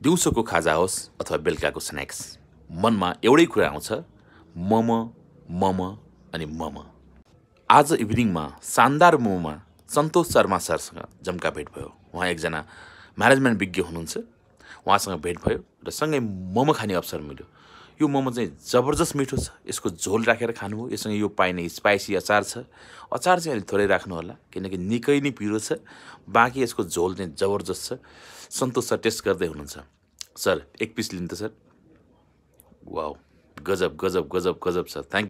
दिउँसोको खाजा होस् अथवा बेलुकाको स्न्याक्स, मनमा एउटै कुरा आउँछ, मम मम अनि मम। आज इभिनिङमा शानदार मोमोमा सन्तोष शर्मा सरसँग जम्का भेट भयो। उहाँ एकजना म्यानेजमेन्ट विज्ञ हुनुहुन्छ। उहाँसँग भेट भयो र सँगै मोमो खाने अवसर मिल्यो। यो मोमो चाहिँ जबरजस्त मिठो छ। यसको झोल राखेर खानुभयो। यससँग यो पाइने स्पाइसी अचार छ। अचार चाहिँ अलि थोरै राख्नु होला किनकि निकै नै पिरो छ। बाँकी यसको झोल चाहिँ जबरजस्त छ। सन्तोष सर टेस्ट गर्दै हुनुहुन्छ। सर एक पिस लिनु त सर। वाउ, गजब गजब गजब गजब छ। थ्याङ्क